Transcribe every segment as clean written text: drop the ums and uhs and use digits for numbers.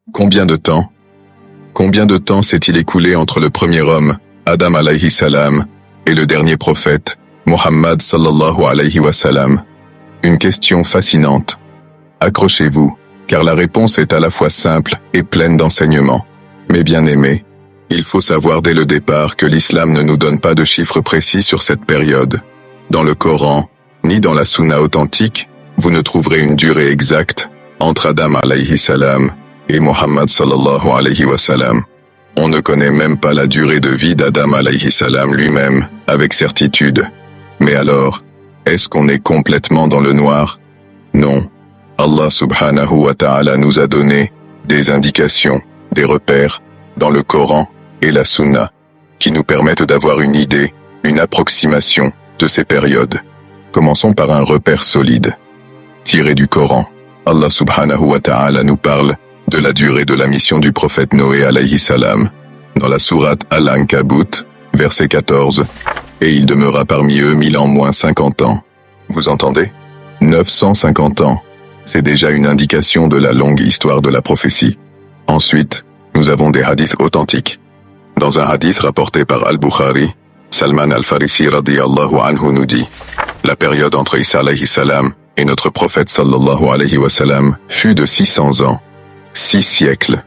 Combien de temps? Combien de temps s'est-il écoulé entre le premier homme, Adam alayhi salam, et le dernier prophète, Muhammad sallallahu alayhi wa sallam? Une question fascinante. Accrochez-vous, car la réponse est à la fois simple et pleine d'enseignements. Mes bien-aimés, il faut savoir dès le départ que l'islam ne nous donne pas de chiffres précis sur cette période. Dans le Coran, ni dans la Sunna authentique, vous ne trouverez une durée exacte entre Adam alayhi salam et Muhammad sallallahu alayhi wa sallam. On ne connaît même pas la durée de vie d'Adam alayhi salam lui-même, avec certitude. Mais alors, est-ce qu'on est complètement dans le noir? Non. Allah subhanahu wa ta'ala nous a donné des indications, des repères, dans le Coran et la Sunna, qui nous permettent d'avoir une idée, une approximation de ces périodes. Commençons par un repère solide. Tiré du Coran, Allah subhanahu wa ta'ala nous parle de la durée de la mission du prophète Noé alayhi salam, dans la sourate Al-Ankabut, verset 14, et il demeura parmi eux 1000 ans moins 50 ans. Vous entendez? 950 ans. C'est déjà une indication de la longue histoire de la prophétie. Ensuite, nous avons des hadiths authentiques. Dans un hadith rapporté par Al-Bukhari, Salman al-Farisi radiyallahu anhu nous dit: la période entre Isa alayhi salam et notre prophète sallallahu alayhi wa sallam fut de 600 ans. 6 siècles.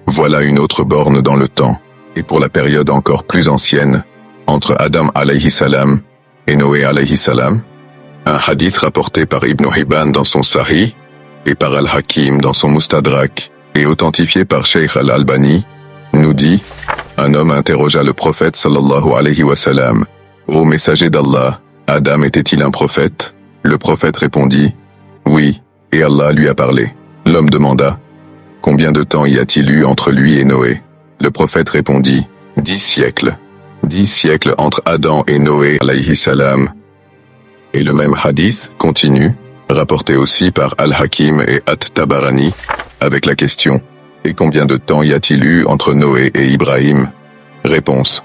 Voilà une autre borne dans le temps. Et pour la période encore plus ancienne, entre Adam alayhi salam et Noé alayhi salam, un hadith rapporté par Ibn Hibban dans son Sahih, et par Al-Hakim dans son Mustadrak, et authentifié par Sheikh Al-Albani, nous dit: un homme interrogea le prophète sallallahu alayhi wa sallam: ô messager d'Allah, Adam était-il un prophète? Le prophète répondit: oui, et Allah lui a parlé. L'homme demanda: combien de temps y a-t-il eu entre lui et Noé? Le prophète répondit: 10 siècles. 10 siècles entre Adam et Noé alayhi salam. Et le même hadith continue, rapporté aussi par Al-Hakim et At-Tabarani, avec la question: et combien de temps y a-t-il eu entre Noé et Ibrahim? Réponse: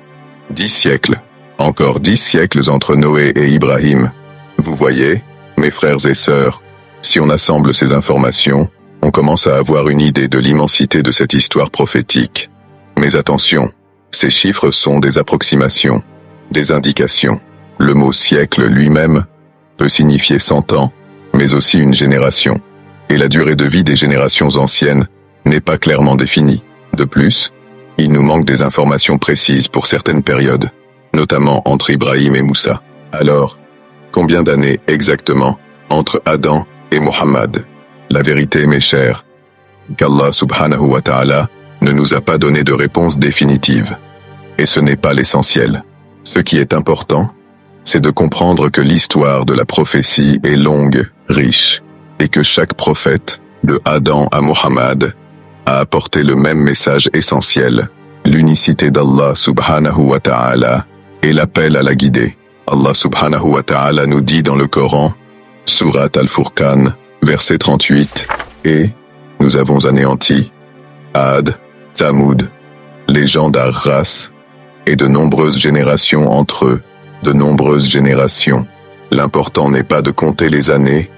10 siècles. Encore 10 siècles entre Noé et Ibrahim. Vous voyez, mes frères et sœurs, si on assemble ces informations, on commence à avoir une idée de l'immensité de cette histoire prophétique. Mais attention, ces chiffres sont des approximations, des indications. Le mot siècle lui-même peut signifier 100 ans, mais aussi une génération. Et la durée de vie des générations anciennes n'est pas clairement définie. De plus, il nous manque des informations précises pour certaines périodes, notamment entre Ibrahim et Moussa. Alors, combien d'années exactement entre Adam et Muhammad? La vérité, mes chers, qu'Allah subhanahu wa ta'ala ne nous a pas donné de réponse définitive. Et ce n'est pas l'essentiel. Ce qui est important, c'est de comprendre que l'histoire de la prophétie est longue, riche, et que chaque prophète, de Adam à Muhammad, a apporté le même message essentiel, l'unicité d'Allah subhanahu wa ta'ala, et l'appel à la guider. Allah subhanahu wa ta'ala nous dit dans le Coran, Surat Al-Furqan, verset 38, et nous avons anéanti Ad, Thamoud, les gens d'Arras, et de nombreuses générations entre eux, de nombreuses générations. L'important n'est pas de compter les années,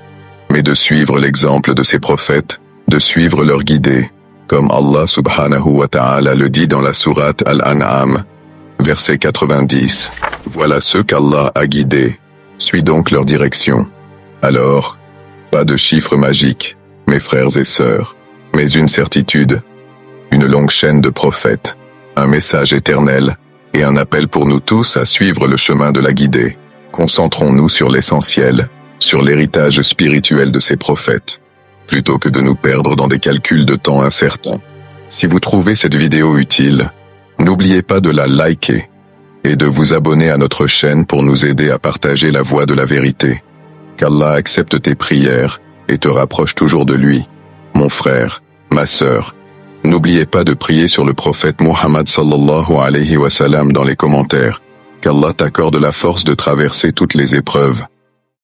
mais de suivre l'exemple de ces prophètes, de suivre leur guidée, comme Allah subhanahu wa ta'ala le dit dans la sourate Al-An'am, verset 90. Voilà ceux qu'Allah a guidés, suis donc leur direction. Alors, pas de chiffres magiques, mes frères et sœurs, mais une certitude, une longue chaîne de prophètes, un message éternel, et un appel pour nous tous à suivre le chemin de la guidée. Concentrons-nous sur l'essentiel, sur l'héritage spirituel de ces prophètes, plutôt que de nous perdre dans des calculs de temps incertains. Si vous trouvez cette vidéo utile, n'oubliez pas de la liker et de vous abonner à notre chaîne pour nous aider à partager la voie de la vérité. Qu'Allah accepte tes prières et te rapproche toujours de lui. Mon frère, ma sœur, n'oubliez pas de prier sur le prophète Muhammad sallallahu alayhi wa sallam dans les commentaires. Qu'Allah t'accorde la force de traverser toutes les épreuves.